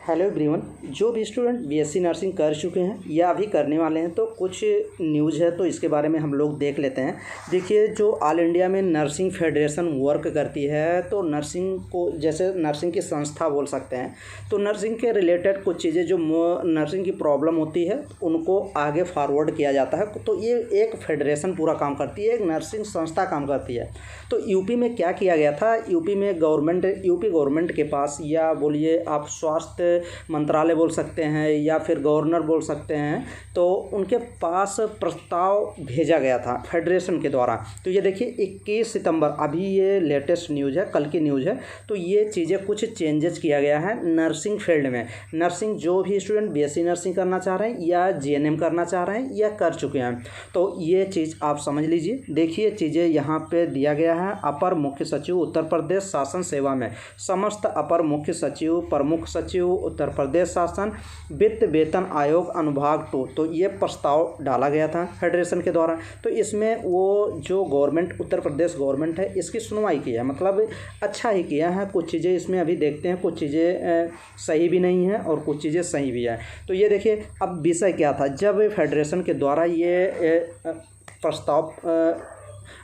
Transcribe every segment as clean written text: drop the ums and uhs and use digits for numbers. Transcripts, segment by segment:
Hello everyone. जो भी student BSc nursing कर चुके हैं या अभी करने वाले हैं तो कुछ न्यूज़ है तो इसके बारे में हम लोग देख लेते हैं। देखिए, जो ऑल इंडिया में नर्सिंग फेडरेशन वर्क करती है तो नर्सिंग को जैसे नर्सिंग की संस्था बोल सकते हैं। तो नर्सिंग के रिलेटेड कुछ चीज़ें जो नर्सिंग की प्रॉब्लम होती है उनको आगे फॉरवर्ड किया जाता है। तो ये एक फेडरेशन पूरा काम करती है, एक नर्सिंग संस्था काम करती है। तो यूपी में क्या किया गया था, यूपी गवर्नमेंट के पास या बोलिए आप स्वास्थ्य मंत्रालय बोल सकते हैं या फिर गवर्नर बोल सकते हैं, तो उनके पास प्रस्ताव भेजा गया था फेडरेशन के द्वारा। तो ये देखिए 21 सितंबर, अभी ये लेटेस्ट न्यूज़ है, कल की न्यूज़ है। तो ये चीज़ें कुछ चेंजेस किया गया है नर्सिंग फील्ड में। नर्सिंग जो भी स्टूडेंट बीएससी नर्सिंग करना चाह रहे हैं या जीएनएम करना चाह रहे हैं या कर चुके हैं, तो ये चीज़ आप समझ लीजिए। देखिए चीज़ें यहाँ पे दिया गया है। अपर मुख्य सचिव उत्तर प्रदेश शासन सेवा में समस्त अपर मुख्य सचिव, प्रमुख सचिव उत्तर प्रदेश शासन, वित्त वेतन आयोग अनुभाग 2। तो ये प्रस्ताव डाला गया था फेडरेशन के द्वारा। तो इसमें वो जो गवर्नमेंट उत्तर प्रदेश गवर्नमेंट है इसकी सुनवाई की है, मतलब अच्छा ही किया है। कुछ चीज़ें इसमें अभी देखते हैं, कुछ चीज़ें सही भी नहीं हैं और कुछ चीज़ें सही भी हैं। तो ये देखिए अब विषय क्या था जब फेडरेशन के द्वारा ये प्रस्ताव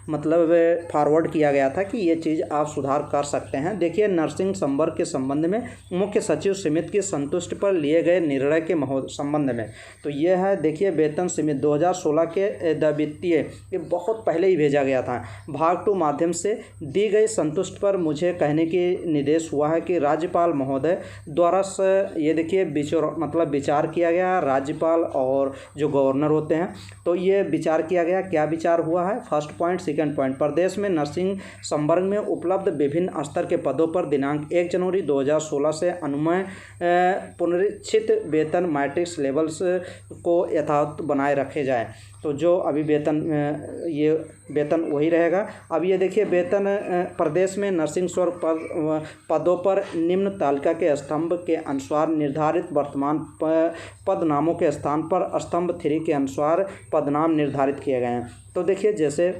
मतलब फॉरवर्ड किया गया था कि ये चीज़ आप सुधार कर सकते हैं। देखिए, नर्सिंग संवर्ग के संबंध में मुख्य सचिव समिति की संतुष्टि पर लिए गए निर्णय के संबंध में। तो ये है, देखिए वेतन समिति 2016 के वित्तीय, ये बहुत पहले ही भेजा गया था। भाग 2 माध्यम से दी गई संतुष्टि पर मुझे कहने की निर्देश हुआ है कि राज्यपाल महोदय द्वारा ये देखिए विचार किया गया। राज्यपाल और जो गवर्नर होते हैं तो ये विचार किया गया। क्या विचार हुआ है? First point. सेकंड पॉइंट, प्रदेश में नर्सिंग संवर्ग में उपलब्ध विभिन्न स्तर के पदों पर दिनांक 1 जनवरी 2016 से अनुमय पुनरीक्षित वेतन मैट्रिक्स लेवल्स को यथावत बनाए रखे जाए। तो जो अभी ये वेतन वही रहेगा। अब ये देखिए वेतन प्रदेश में नर्सिंग स्वर पदों पर निम्न तालिका के स्तंभ के अनुसार निर्धारित वर्तमान पदनामों के स्थान पर स्तंभ 3 के अनुसार पदनाम निर्धारित किए गए हैं। तो देखिए, जैसे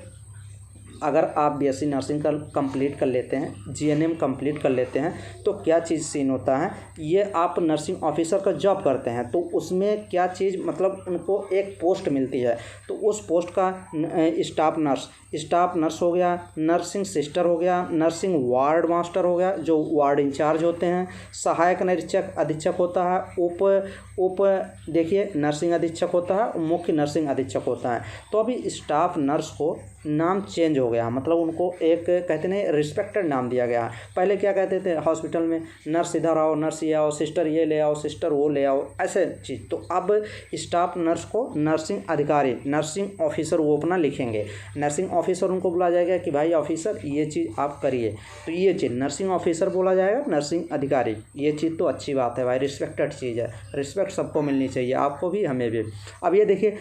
अगर आप बीएससी नर्सिंग कंप्लीट कर लेते हैं, जीएनएम कंप्लीट कर लेते हैं, तो क्या चीज़ सीन होता है, ये आप नर्सिंग ऑफिसर का जॉब करते हैं तो उसमें क्या चीज़ मतलब उनको एक पोस्ट मिलती है। तो उस पोस्ट का स्टाफ नर्स हो गया, नर्सिंग सिस्टर हो गया, नर्सिंग वार्ड मास्टर हो गया, जो वार्ड इंचार्ज होते हैं, सहायक निरीक्षक अधीक्षक होता है, उप देखिए नर्सिंग अधीक्षक होता है, मुख्य नर्सिंग अधीक्षक होता है। तो अभी स्टाफ नर्स को नाम चेंज हो गया, मतलब उनको एक कहते हैं रिस्पेक्टेड नाम दिया गया। पहले क्या कहते थे हॉस्पिटल में, नर्स इधर आओ, नर्स ये आओ, सिस्टर ये ले आओ, सिस्टर वो ले आओ, ऐसे चीज़। तो अब स्टाफ नर्स को नर्सिंग अधिकारी, नर्सिंग ऑफिसर वो अपना लिखेंगे। नर्सिंग ऑफिसर उनको बोला जाएगा कि भाई ऑफिसर ये चीज़ आप करिए। तो ये चीज़ नर्सिंग ऑफिसर बोला जाएगा, नर्सिंग अधिकारी। ये चीज़ तो अच्छी बात है भाई, रिस्पेक्टेड चीज़ है, रिस्पेक्ट सबको मिलनी चाहिए, आपको भी हमें भी। अब ये देखिए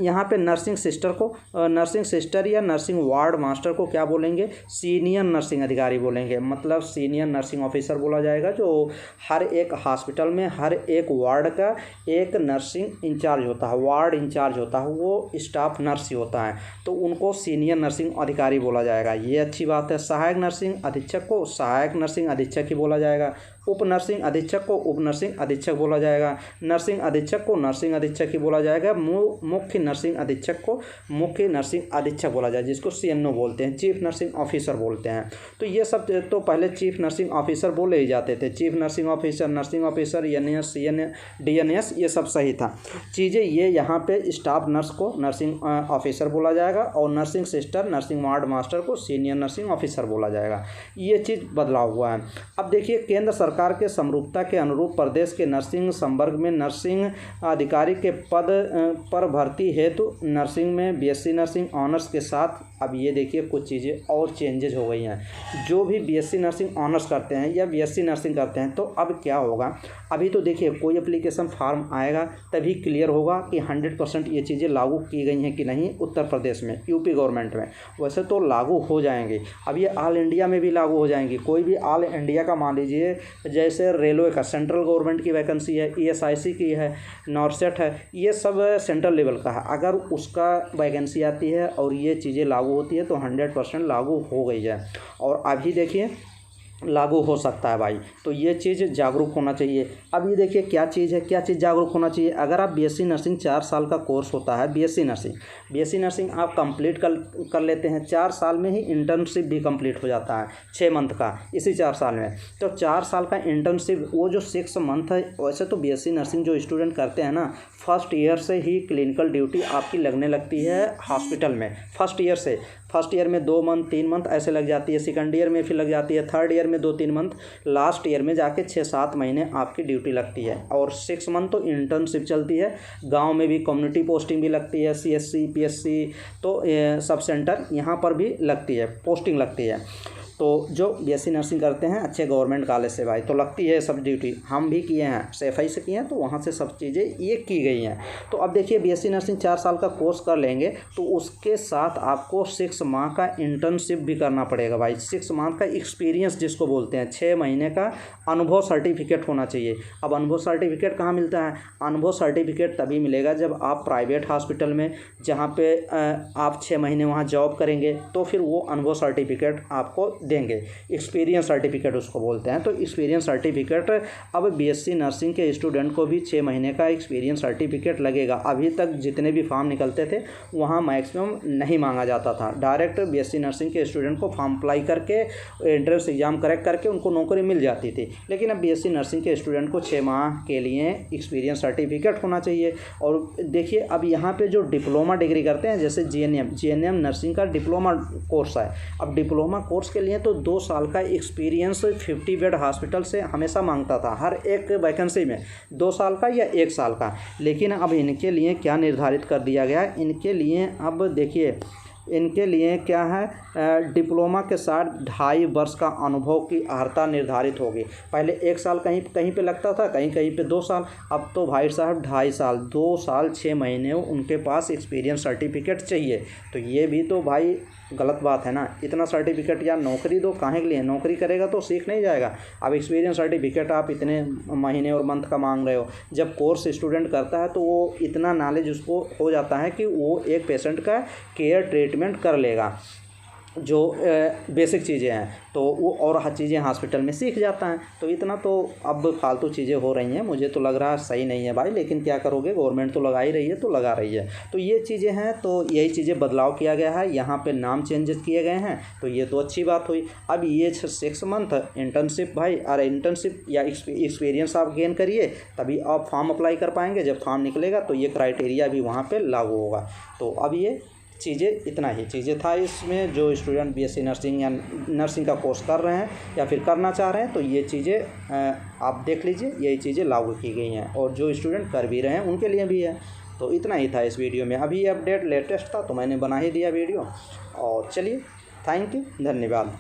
यहाँ पे नर्सिंग सिस्टर को, नर्सिंग सिस्टर या नर्सिंग वार्ड मास्टर को क्या बोलेंगे? सीनियर नर्सिंग अधिकारी बोलेंगे, मतलब सीनियर नर्सिंग ऑफिसर बोला जाएगा। जो हर एक हॉस्पिटल में हर एक वार्ड का एक नर्सिंग इंचार्ज होता है, वार्ड इंचार्ज होता है, वो स्टाफ नर्स ही होता है, तो उनको सीनियर नर्सिंग अधिकारी बोला जाएगा। ये अच्छी बात है। सहायक नर्सिंग अधीक्षक को सहायक नर्सिंग अधीक्षक ही बोला जाएगा। उप नर्सिंग अधीक्षक को उप नर्सिंग अधीक्षक बोला जाएगा। नर्सिंग अधीक्षक को नर्सिंग अधीक्षक ही बोला जाएगा। मुख्य नर्सिंग अधीक्षक को मुख्य नर्सिंग अधीक्षक बोला जाएगा, जिसको सीएनओ बोलते हैं, चीफ नर्सिंग ऑफिसर बोलते हैं। तो ये सब तो पहले चीफ नर्सिंग ऑफिसर बोले ही जाते थे। Chief nursing officer, NS, CNA, DNS, ये सब सही था चीज़ें। ये यहाँ पे स्टाफ नर्स को नर्सिंग ऑफिसर बोला जाएगा और nursing sister, nursing ward master को सीनियर नर्सिंग ऑफिसर बोला जाएगा। ये चीज़ बदलाव हुआ है। अब देखिए, केंद्र सरकार के समरूपता के अनुरूप प्रदेश के नर्सिंग संवर्ग में नर्सिंग अधिकारी के पद पर भर्ती हेतु नर्सिंग में बीएससी नर्सिंग ऑनर्स के साथ, अब ये देखिए कुछ चीज़ें और चेंजेज हो गई हैं। जो भी बीएससी नर्सिंग ऑनर्स करते हैं या बीएससी नर्सिंग करते हैं तो अब क्या होगा, अभी तो देखिए कोई एप्लीकेशन फॉर्म आएगा तभी क्लियर होगा कि 100% ये चीज़ें लागू की गई हैं कि नहीं उत्तर प्रदेश में, यूपी गवर्नमेंट में। वैसे तो लागू हो जाएंगी, अब ये ऑल इंडिया में भी लागू हो जाएंगी। कोई भी ऑल इंडिया का मान लीजिए, जैसे रेलवे का सेंट्रल गवर्नमेंट की वैकेंसी है, ईएसआईसी की है, नॉर्सेट है, ये सब सेंट्रल लेवल का है। अगर उसका वैकेंसी आती है और ये चीज़ें लागू होती है तो 100% लागू हो गई है। और अभी देखिए लागू हो सकता है भाई। तो ये चीज़ जागरूक होना चाहिए। अब ये देखिए क्या चीज़ है, क्या चीज़ जागरूक होना चाहिए। अगर आप बीएससी नर्सिंग 4 साल का कोर्स होता है, बीएससी नर्सिंग आप कंप्लीट कर लेते हैं, 4 साल में ही इंटर्नशिप भी कंप्लीट हो जाता है 6 मंथ का, इसी 4 साल में। तो 4 साल का इंटर्नशिप, वो जो 6 मंथ है, वैसे तो बीएससी नर्सिंग जो स्टूडेंट करते हैं ना, फर्स्ट ईयर से ही क्लिनिकल ड्यूटी आपकी लगने लगती है हॉस्पिटल में। फर्स्ट ईयर में 2 मंथ 3 मंथ ऐसे लग जाती है, सेकंड ईयर में फिर लग जाती है, थर्ड ईयर में 2-3 मंथ, लास्ट ईयर में जाके 6-7 महीने आपकी ड्यूटी लगती है। और 6 मंथ तो इंटर्नशिप चलती है। गांव में भी कम्युनिटी पोस्टिंग भी लगती है, सीएससी पीएससी तो सब सेंटर यहाँ पर भी लगती है, पोस्टिंग लगती है। तो जो बीएससी नर्सिंग करते हैं अच्छे गवर्नमेंट कॉलेज से भाई, तो लगती है सब ड्यूटी। हम भी किए हैं, सेफाई से किए हैं, तो वहाँ से सब चीज़ें ये की गई हैं। तो अब देखिए बीएससी नर्सिंग 4 साल का कोर्स कर लेंगे तो उसके साथ आपको 6 माह का इंटर्नशिप भी करना पड़ेगा भाई। 6 माह का एक्सपीरियंस जिसको बोलते हैं, 6 महीने का अनुभव सर्टिफिकेट होना चाहिए। अब अनुभव सर्टिफिकेट कहाँ मिलता है? अनुभव सर्टिफिकेट तभी मिलेगा जब आप प्राइवेट हॉस्पिटल में, जहाँ पे आप 6 महीने वहाँ जॉब करेंगे, तो फिर वो अनुभव सर्टिफिकेट आपको देंगे। एक्सपीरियंस सर्टिफिकेट उसको बोलते हैं। तो एक्सपीरियंस सर्टिफिकेट अब बीएससी नर्सिंग के स्टूडेंट को भी 6 महीने का एक्सपीरियंस सर्टिफिकेट लगेगा। अभी तक जितने भी फॉर्म निकलते थे वहाँ मैक्सिमम नहीं मांगा जाता था, डायरेक्ट बीएससी नर्सिंग के स्टूडेंट को फॉर्म अप्लाई करके एंट्रेंस एग्जाम करेक्ट करके उनको नौकरी मिल जाती थी। लेकिन अब बीएससी नर्सिंग के स्टूडेंट को 6 माह के लिए एक्सपीरियंस सर्टिफिकेट होना चाहिए। और देखिए अब यहाँ पे जो डिप्लोमा डिग्री करते हैं, जैसे जीएनएम नर्सिंग का डिप्लोमा कोर्स है। अब डिप्लोमा कोर्स के लिए तो 2 साल का एक्सपीरियंस 50 बेड हॉस्पिटल से हमेशा मांगता था, हर एक वैकेंसी में 2 साल का या 1 साल का। लेकिन अब इनके लिए क्या निर्धारित कर दिया गया है, इनके लिए अब देखिए, इनके लिए क्या है, डिप्लोमा के साथ 2.5 वर्ष का अनुभव की अर्हता निर्धारित होगी। पहले 1 साल कहीं कहीं पे लगता था, कहीं कहीं पे 2 साल। अब तो भाई साहब 2.5 साल, 2 साल 6 महीने उनके पास एक्सपीरियंस सर्टिफिकेट चाहिए। तो ये भी तो भाई गलत बात है ना। इतना सर्टिफिकेट या नौकरी दो, काहे के लिए? नौकरी करेगा तो सीख नहीं जाएगा। अब एक्सपीरियंस सर्टिफिकेट आप इतने महीने और मंथ का मांग रहे हो। जब कोर्स स्टूडेंट करता है तो वो इतना नॉलेज उसको हो जाता है कि वो एक पेशेंट का केयर ट्रीटमेंट कर लेगा, जो बेसिक चीज़ें हैं, तो वो और हर चीज़ें हॉस्पिटल में सीख जाता है। तो इतना तो अब फालतू चीज़ें हो रही हैं, मुझे तो लग रहा है सही नहीं है भाई। लेकिन क्या करोगे, गवर्नमेंट तो लगा ही रही है, तो लगा रही है। तो ये चीज़ें हैं, तो यही चीज़ें बदलाव किया गया है, यहाँ पे नाम चेंजेस किए गए हैं, तो ये तो अच्छी बात हुई। अब ये 6 मंथ इंटर्नशिप भाई, अरे इंटर्नशिप या एक्सपीरियंस आप गेन करिए, तभी आप फॉर्म अप्लाई कर पाएंगे। जब फॉर्म निकलेगा तो ये क्राइटेरिया भी वहाँ पर लागू होगा। तो अब ये चीज़ें, इतना ही चीज़ें था इसमें। जो स्टूडेंट बीएससी नर्सिंग या नर्सिंग का कोर्स कर रहे हैं या फिर करना चाह रहे हैं, तो ये चीज़ें आप देख लीजिए, यही चीज़ें लागू की गई हैं। और जो स्टूडेंट कर भी रहे हैं उनके लिए भी है। तो इतना ही था इस वीडियो में। अभी ये अपडेट लेटेस्ट था तो मैंने बना ही दिया वीडियो। और चलिए, थैंक यू, धन्यवाद।